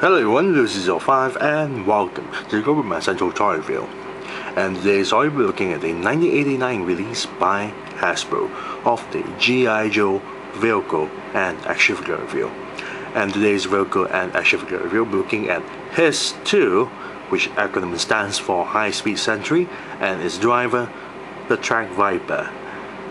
Hello everyone, this is your5 and welcome to the Global Central Toy Review. And today I'll be looking at the 1989 release by Hasbro of the G.I. Joe vehicle and action figure review. And today's vehicle and action figure review will be looking at H.I.S.S, which acronym stands for High Speed Sentry, and its driver, the Track Viper.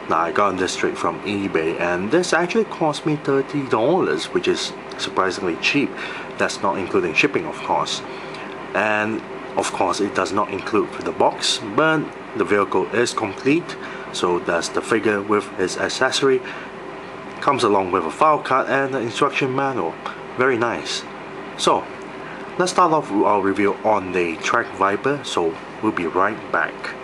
Now I got this straight from eBay, and this actually cost me $30, which is surprisingly cheap. That's not including shipping, of course. And of course it does not include the box, but the vehicle is complete. So that's the figure with its accessory. Comes along with a file card and an instruction manual. Very nice. So let's start off with our review on the Track Viper. So we'll be right back.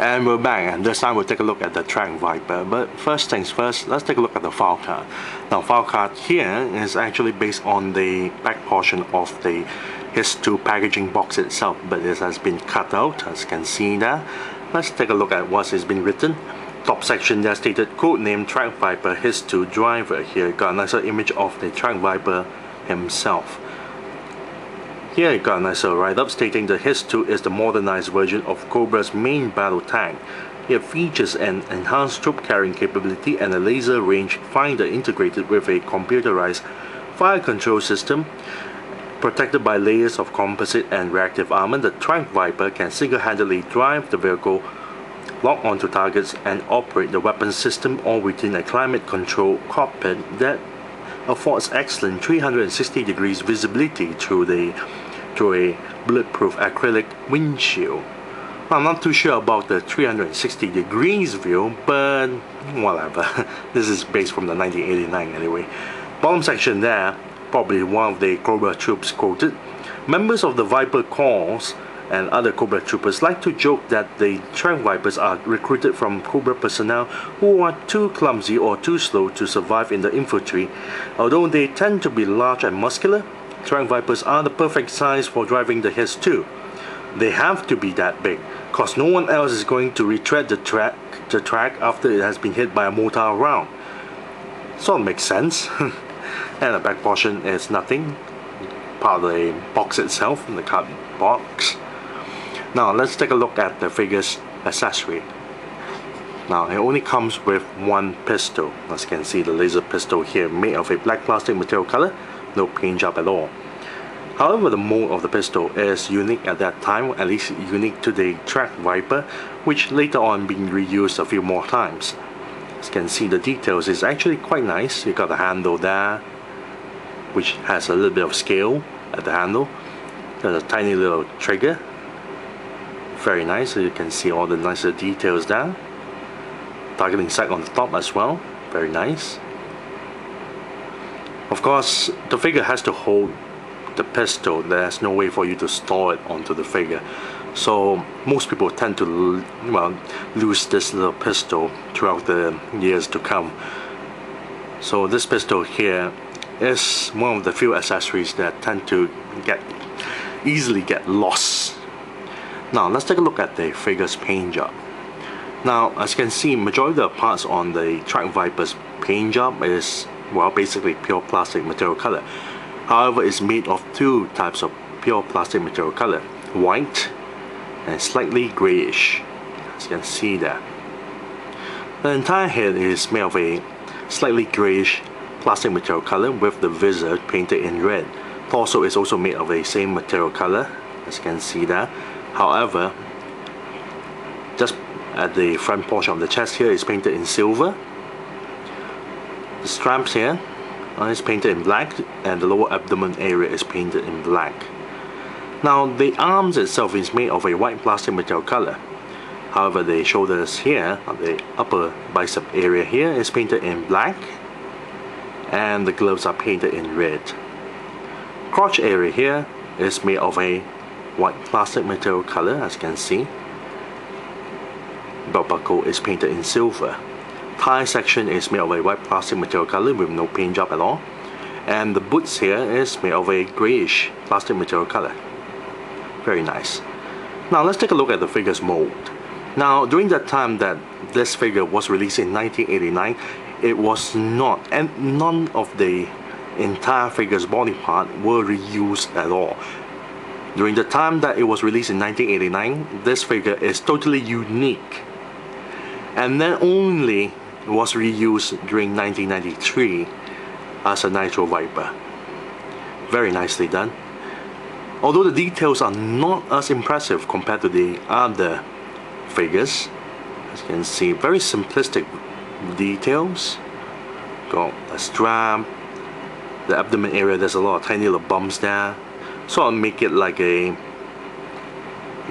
And we're back, and this time we'll take a look at the Track Viper. But first things first, let's take a look at the file card. Now, file card here is actually based on the back portion of the H.I.S.S packaging box itself, but this has been cut out, as you can see there. Let's take a look at what has been written. Top section there stated codename Track Viper H.I.S.S driver. Here you got a nicer image of the Track Viper himself. Here you got a nicer write-up stating that H.I.S.S is the modernized version of Cobra's main battle tank. It features an enhanced troop carrying capability and a laser range finder integrated with a computerized fire control system. Protected by layers of composite and reactive armor, the Track Viper can single-handedly drive the vehicle, lock onto targets, and operate the weapon system all within a climate-controlled cockpit that affords excellent 360 degrees visibility through a bulletproof acrylic windshield. I'm not too sure about the 360 degrees view, but whatever. This is based from the 1989 anyway. Bottom section there, probably one of the Cobra troops quoted. Members of the Viper Corps and other Cobra troopers like to joke that the Track Vipers are recruited from Cobra personnel who are too clumsy or too slow to survive in the infantry. Although they tend to be large and muscular, Track Vipers are the perfect size for driving the H.I.S.S. They have to be that big, cause no one else is going to retread the track after it has been hit by a mortar round. Sort of makes sense. And the back portion is nothing, part of the box itself, the card box. Now let's take a look at the figure's accessory. Now it only comes with one pistol. As you can see, the laser pistol here made of a black plastic material color, no paint job at all. However, the mold of the pistol is unique at that time, at least unique to the Track Viper, which later on being reused a few more times. As you can see, the details is actually quite nice. You got the handle there, which has a little bit of scale at the handle. There's a tiny little trigger. Very nice, so you can see all the nicer details there. Targeting sight on the top as well. Very nice. Of course, the figure has to hold the pistol. There's no way for you to store it onto the figure. So most people tend to lose this little pistol throughout the years to come. So this pistol here is one of the few accessories that tend to easily get lost. Now let's take a look at the figure's paint job. Now as you can see, majority of the parts on the Track Viper's paint job is basically pure plastic material color. However, it's made of two types of pure plastic material color, white and slightly grayish, as you can see there. The entire head is made of a slightly grayish plastic material color with the visor painted in red. Torso is also made of the same material color, as you can see there. However, just at the front portion of the chest here is painted in silver. The straps here is painted in black, and the lower abdomen area is painted in black. Now the arms itself is made of a white plastic material color. However, the shoulders here, the upper bicep area here, is painted in black, and the gloves are painted in red. Crotch area here is made of a white plastic material color, as you can see. Belt buckle is painted in silver. Thigh section is made of a white plastic material color with no paint job at all. And the boots here is made of a grayish plastic material color. Very nice. Now let's take a look at the figure's mold. Now during that time that this figure was released in 1989, it was not, and none of the entire figure's body part were reused at all. During the time that it was released in 1989, this figure is totally unique, and then only was reused during 1993 as a Nitro Viper. Very nicely done. Although the details are not as impressive compared to the other figures, as you can see, very simplistic details. Got a strap, the abdomen area, there's a lot of tiny little bumps there, so I'll make it like a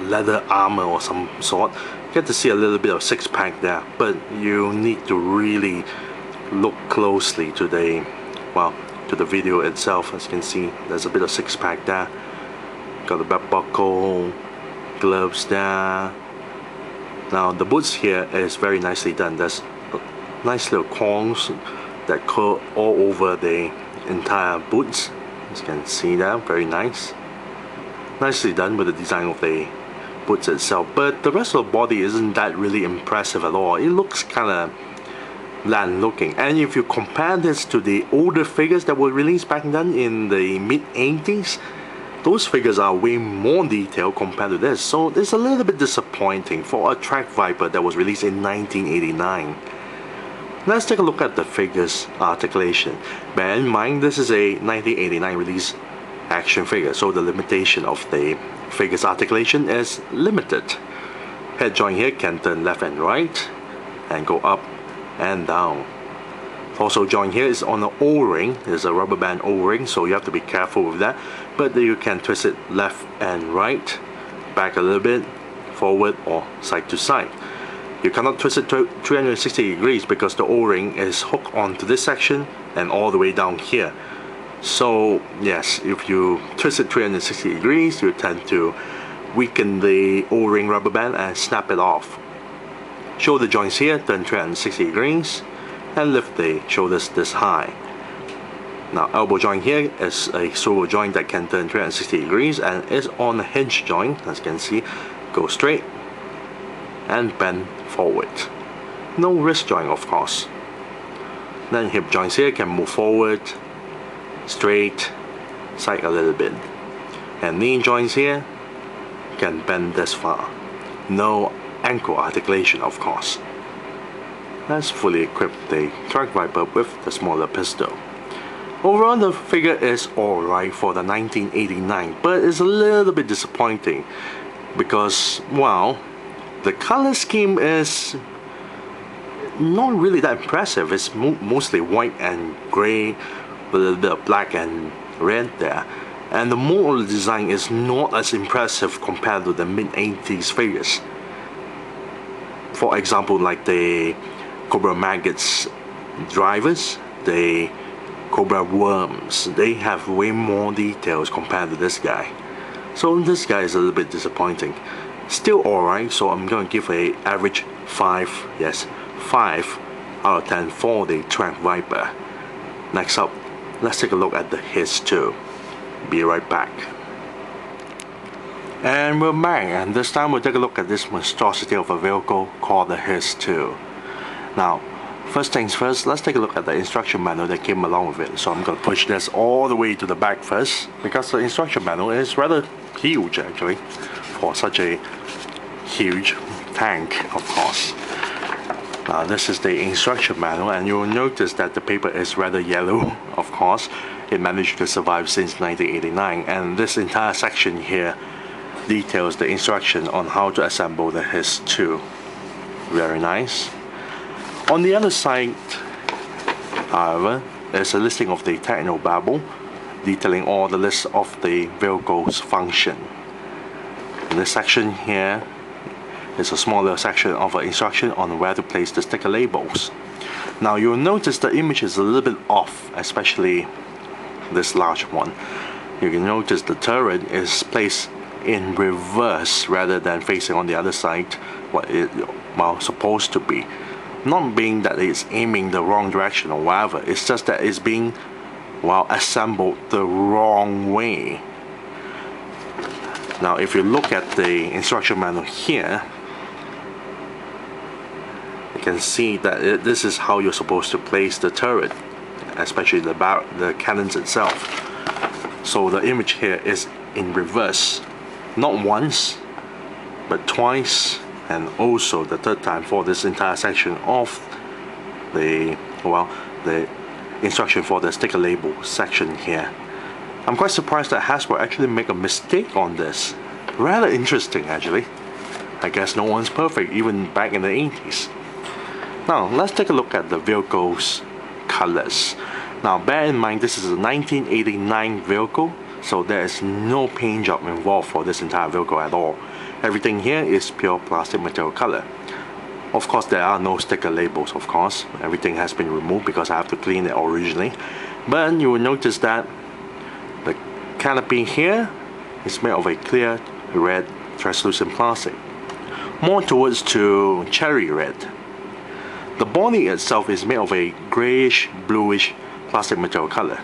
leather armor or some sort. Get to see a little bit of six-pack there, but you need to really look closely to the, well, to the video itself. As you can see, there's a bit of six-pack there. Got the belt buckle, gloves there. Now the boots here is very nicely done. There's nice little corns that curl all over the entire boots. As you can see there, very nice. Nicely done with the design of the boots itself, but the rest of the body isn't that really impressive at all. It looks kind of bland looking, and if you compare this to the older figures that were released back then in the mid-80s, those figures are way more detailed compared to this, so it's a little bit disappointing for a Track Viper that was released in 1989. Let's take a look at the figure's articulation. Bear in mind, this is a 1989 release action figure, so the limitation of the figure's articulation is limited. Head joint here can turn left and right and go up and down. Also joint here is on an O-ring. There's a rubber band O-ring, so you have to be careful with that, but you can twist it left and right, back a little bit, forward or side to side. You cannot twist it to 360 degrees because the O-ring is hooked onto this section and all the way down here. So yes, if you twist it 360 degrees, you tend to weaken the O-ring rubber band and snap it off. Shoulder joints here, turn 360 degrees and lift the shoulders this high. Now elbow joint here is a swivel joint that can turn 360 degrees and is on a hinge joint. As you can see, go straight and bend forward. No wrist joint, of course. Then hip joints here can move forward, straight, side a little bit, and knee joints here can bend this far. No ankle articulation, of course. Let's fully equip the Track Viper with the smaller pistol. Overall, the figure is alright for the 1989, but it's a little bit disappointing because, well, the color scheme is not really that impressive. It's mostly white and gray with a little bit of black and red there, and the model design is not as impressive compared to the mid-80s figures. For example, like the Cobra Maggots drivers, the Cobra Worms, they have way more details compared to this guy. So this guy is a little bit disappointing. Still alright, so I'm going to give a average 5, yes, 5 out of 10 for the Track Viper. Next up, let's take a look at the H.I.S.S. Be right back. And we're back, and this time we'll take a look at this monstrosity of a vehicle called the H.I.S.S. Now, first things first, let's take a look at the instruction manual that came along with it. So I'm going to push this all the way to the back first, because the instruction manual is rather huge actually, for such a huge tank, of course. Now this is the instruction manual, and you'll notice that the paper is rather yellow, of course. It managed to survive since 1989, and this entire section here details the instruction on how to assemble the H.I.S.S. Very nice. On the other side, however, is a listing of the technobabble, detailing all the lists of the vehicle's function. In this section here is a smaller section of an instruction on where to place the sticker labels. Now you'll notice the image is a little bit off, especially this large one. You can notice the turret is placed in reverse rather than facing on the other side, what it was supposed to be. Not being that it's aiming the wrong direction or whatever, it's just that it's being, well, assembled the wrong way. Now if you look at the instruction manual here, you can see that this is how you're supposed to place the turret. especially the cannons itself. So the image here is in reverse, not once, but twice, and also the third time for this entire section of the instruction for the sticker label section here. I'm quite surprised that Hasbro actually make a mistake on this. Rather interesting actually. I guess no one's perfect even back in the 80s. Now let's take a look at the vehicle's colors. Now bear in mind this is a 1989 vehicle, so there is no paint job involved for this entire vehicle at all. Everything here is pure plastic material color. Of course there are no sticker labels, of course. Everything has been removed because I have to clean it originally. But you will notice that the canopy here is made of a clear red translucent plastic, more towards to cherry red. The body itself is made of a grayish bluish plastic material color.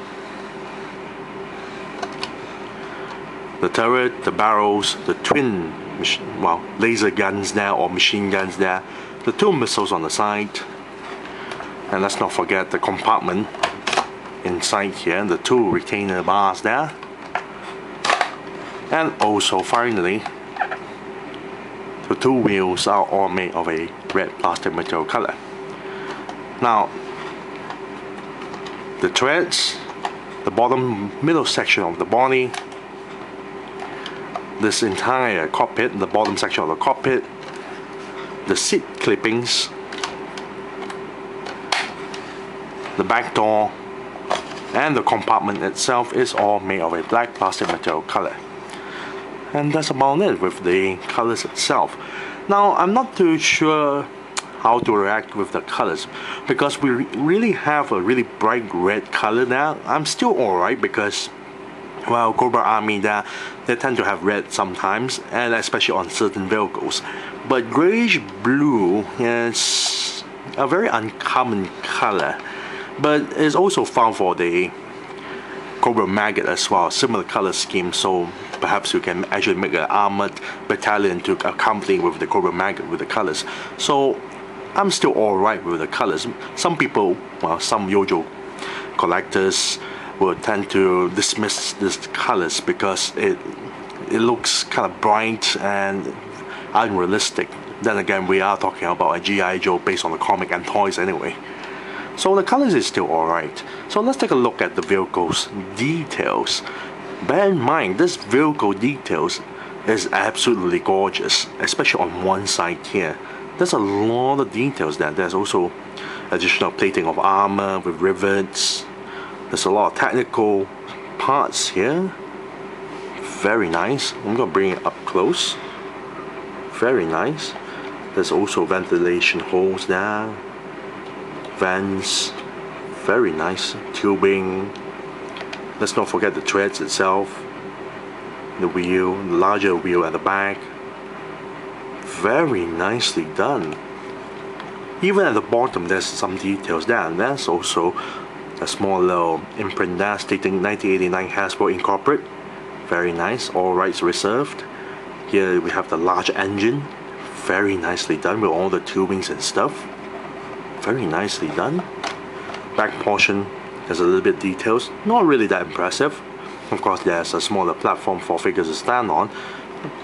The turret, the barrels, the twin laser guns there or machine guns there, the two missiles on the side, and let's not forget the compartment inside here, the two retainer bars there, and also finally the two wheels are all made of a red plastic material color. Now the treads, the bottom middle section of the body, this entire cockpit, the bottom section of the cockpit, the seat clippings, the back door, and the compartment itself is all made of a black plastic material color. And that's about it with the colors itself. Now I'm not too sure how to react with the colors because we really have a really bright red color now. I'm still alright because, well, Cobra Army they tend to have red sometimes, and especially on certain vehicles. But grayish blue is a very uncommon color, but it's also found for the Cobra Maggot as well, similar color scheme, so perhaps you can actually make an armored battalion to accompany with the Cobra Maggot with the colors. So I'm still alright with the colors. Some people, well, some Yojo collectors will tend to dismiss these colors because it looks kind of bright and unrealistic. Then again, we are talking about a G.I. Joe based on the comic and toys anyway. So the colors is still alright. So let's take a look at the vehicle's details. Bear in mind, this vehicle details is absolutely gorgeous, especially on one side here. There's a lot of details there. There's also additional plating of armor with rivets. There's a lot of technical parts here. Very nice. I'm gonna bring it up close. Very nice. There's also ventilation holes there. Vents. Very nice. Tubing. Let's not forget the treads itself. The wheel, the larger wheel at the back. Very nicely done. Even at the bottom there's some details there, and there's also a small little imprint there stating 1989 Hasbro Incorporated. Very nice, all rights reserved. Here we have the large engine. Very nicely done with all the tubings and stuff. Very nicely done. Back portion, there's a little bit details, not really that impressive. Of course there's a smaller platform for figures to stand on.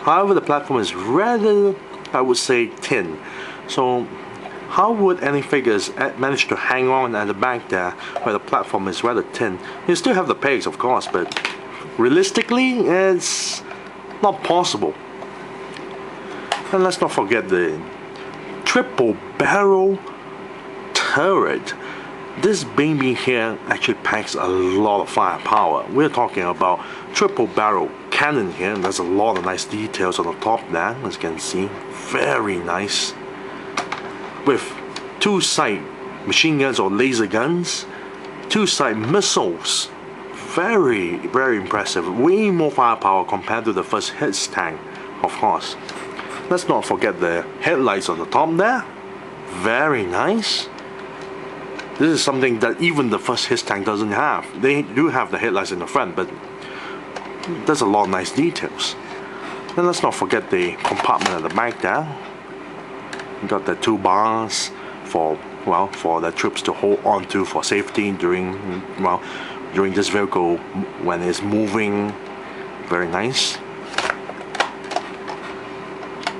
However, the platform is rather, I would say, thin. So how would any figures manage to hang on at the back there where the platform is rather thin? You still have the pegs, of course, but realistically it's not possible. And let's not forget the triple barrel turret. This baby here actually packs a lot of firepower. We're talking about triple barrel cannon here, and there's a lot of nice details on the top there, as you can see. Very nice. With two side machine guns or laser guns, two side missiles. Very, very impressive. Way more firepower compared to the first H.I.S.S tank, of course. Let's not forget the headlights on the top there. Very nice. This is something that even the first H.I.S.S tank doesn't have. They do have the headlights in the front, but there's a lot of nice details. Then let's not forget the compartment at the back there. You got the two bars for well, for the troops to hold on to for safety during, well, during this vehicle when it's moving. Very nice.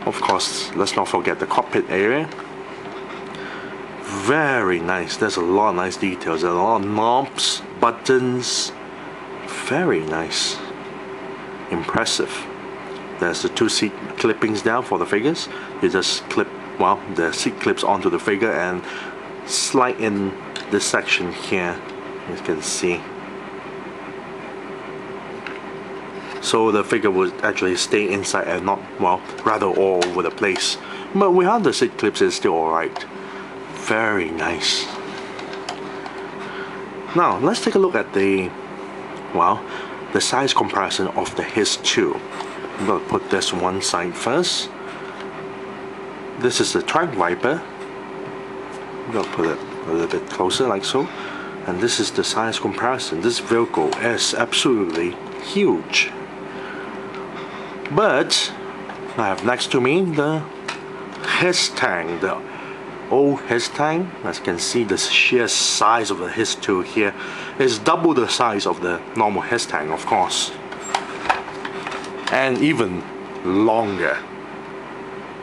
Of course, let's not forget the cockpit area. Very nice. There's a lot of nice details. There's a lot of knobs, buttons. Very nice. Impressive. There's the 2 seat clippings down for the figures. You just clip, well, the seat clips onto the figure and slide in this section here, as you can see. So the figure would actually stay inside and not, well, rather all over the place. But without the seat clips, it's still alright. Very nice. Now, let's take a look at the, well, the size comparison of the H.I.S.S. I'm going to put this one side first. This is the Track Viper. I'm going to put it a little bit closer like so. And this is the size comparison. This vehicle is absolutely huge. But I have next to me the H.I.S.S tank, the old H.I.S.S tank. As you can see, the sheer size of the H.I.S.S here is double the size of the normal H.I.S.S tank, of course, and even longer,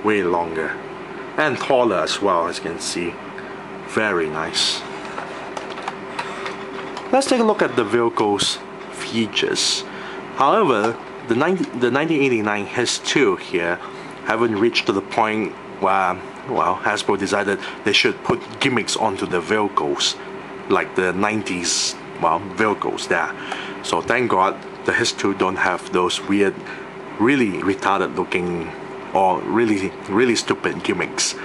way longer, and taller as well, as you can see. Very nice. Let's take a look at the vehicle's features. However, the 1989 H.I.S.S here haven't reached to the point where, well, Hasbro decided they should put gimmicks onto the vehicles like the 90s, well, vehicles there. So thank God the H.I.S.S don't have those weird, really retarded looking or really stupid gimmicks.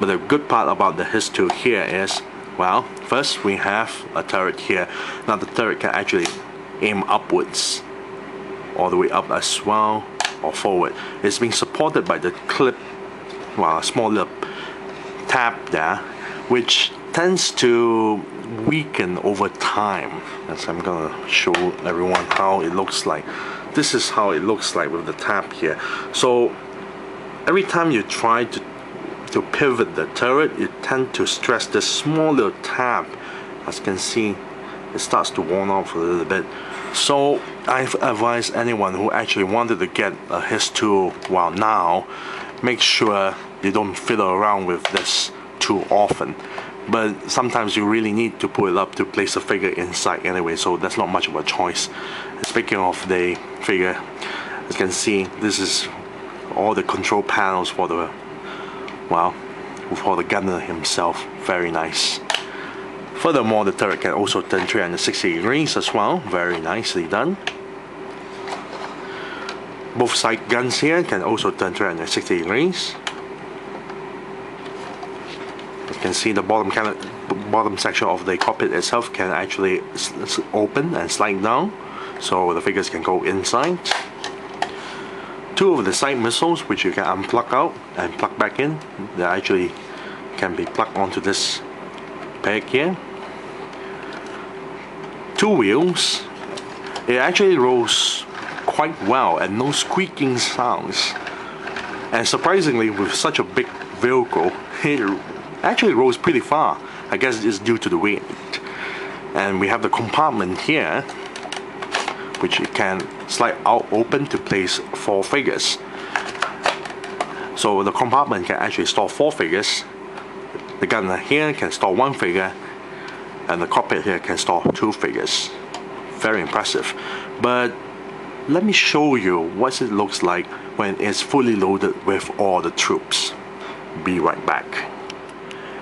But the good part about the H.I.S.S here is, well, first we have a turret here. Now the turret can actually aim upwards, all the way up as well, or forward. It's being supported by the clip, well, a small little tab there, which tends to weaken over time. As I'm gonna show everyone how it looks like. This is how it looks like with the tab here. So every time you try to pivot the turret, you tend to stress this small little tab. As you can see, it starts to worn off a little bit. So I've advised anyone who actually wanted to get a H.I.S.S, well, now, make sure you don't fiddle around with this too often. But sometimes you really need to pull it up to place the figure inside anyway, so that's not much of a choice. Speaking of the figure, as you can see, this is all the control panels for the, well, for the gunner himself. Very nice. Furthermore, the turret can also turn 360 degrees as well. Very nicely done. Both side guns here can also turn 360 degrees. You can see the bottom section of the cockpit itself can actually open and slide down, so the figures can go inside. 2 of the side missiles, which you can unplug out and plug back in, they actually can be plugged onto this peg here. 2 wheels. It actually rolls quite well and no squeaking sounds. And surprisingly, with such a big vehicle, it actually rolls pretty far. I guess it's due to the weight. And we have the compartment here, which you can slide out open to place 4 figures. So the compartment can actually store 4 figures. The gunner here can store 1 figure, and the cockpit here can store 2 figures. Very impressive. But let me show you what it looks like when it's fully loaded with all the troops. Be right back.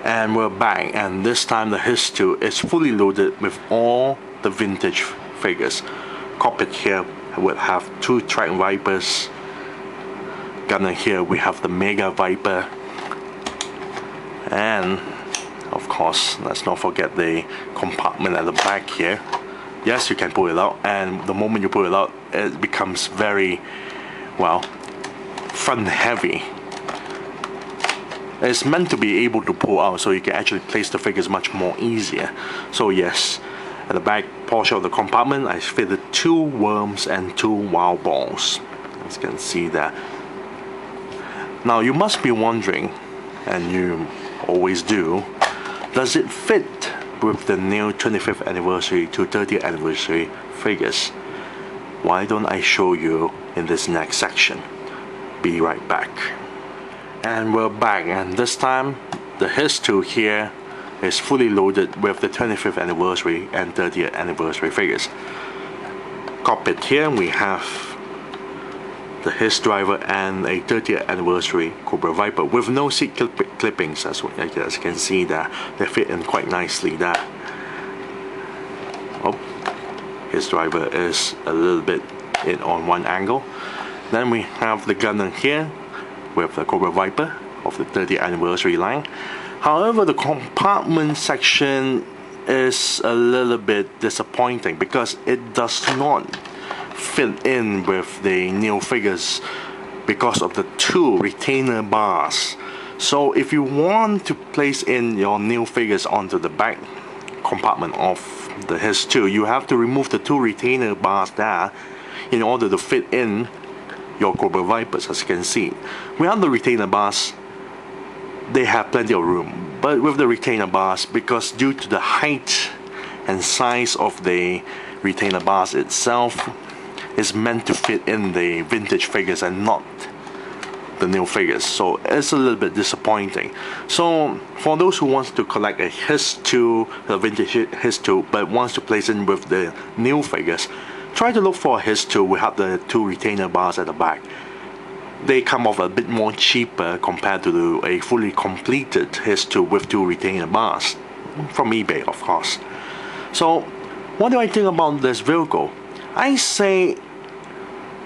And we're back, and this time the H.I.S.S is fully loaded with all the vintage figures. Cockpit here will have 2 Track Vipers. Gunner here we have the Mega Viper. And of course, let's not forget the compartment at the back here. Yes, you can pull it out, and the moment you pull it out, it becomes very, well, front heavy. It's meant to be able to pull out so you can actually place the figures much more easier. So yes, at the back portion of the compartment, I fitted 2 worms and 2 wild balls. As you can see there. Now you must be wondering, and you always do, Does it fit with the new 25th anniversary to 30th anniversary figures? Why don't I show you in this next section? Be right back. And we're back, and this time the H.I.S.S here is fully loaded with the 25th anniversary and 30th anniversary figures. Cockpit here we have the H.I.S.S driver and a 30th anniversary Cobra Viper with no seat clippings, as you can see there. They fit in quite nicely there. Oh, his driver is a little bit in on one angle. Then we have the gunner here with the Cobra Viper of the 30th anniversary line. However, the compartment section is a little bit disappointing because it does not fit in with the new figures because of the two retainer bars. So if you want to place in your new figures onto the back compartment of the H.I.S.S, you have to remove the two retainer bars there in order to fit in your Cobra Vipers. As you can see, without the retainer bars, they have plenty of room, but with the retainer bars, because due to the height and size of the retainer bars itself, is meant to fit in the vintage figures and not the new figures, so it's a little bit disappointing. So for those who wants to collect a H.I.S.S, a vintage H.I.S.S, but wants to place in with the new figures, try to look for a H.I.S.S without the two retainer bars at the back. They come off a bit more cheaper compared to a fully completed H.I.S.S with two retainer bars from eBay, of course. So what do I think about this vehicle? I say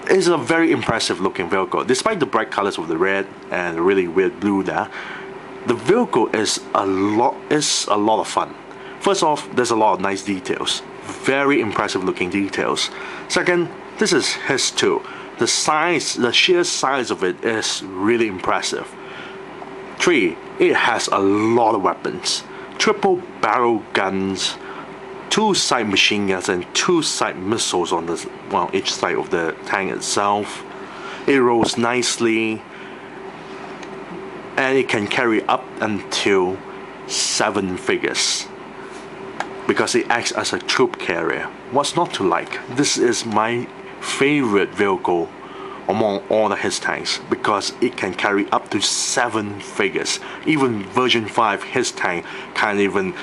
it's a very impressive looking vehicle. Despite the bright colors of the red and the really weird blue there, the vehicle is a lot of fun. First off, there's a lot of nice details, very impressive looking details. Second, this is H.I.S.S. The size, the sheer size of it is really impressive. 3, it has a lot of weapons, triple barrel guns, 2 side machine guns and 2 side missiles on the, well, each side of the tank itself. It rolls nicely, and it can carry up until 7 figures because it acts as a troop carrier. What's not to like? This is my favorite vehicle among all the H.I.S.S tanks because it can carry up to 7 figures. Even version 5 H.I.S.S tank can't even,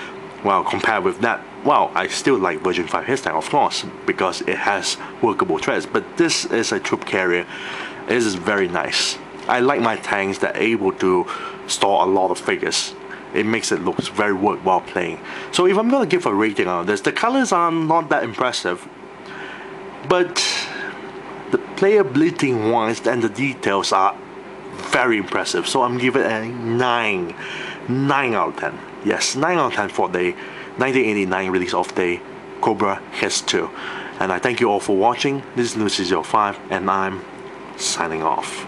well, compare with that. Well, I still like version 5 H.I.S.S tank, of course, because it has workable treads, but this is a troop carrier. This is very nice. I like my tanks that are able to store a lot of figures. It makes it look very worthwhile playing. So if I'm going to give a rating on this, the colors are not that impressive, but the playability wise and the details are very impressive. So I'm giving it a 9 out of 10. Yes, 9 out of 10 for the 1989 release of the Cobra H.I.S.S. And I thank you all for watching. This is Lucy05 and I'm signing off.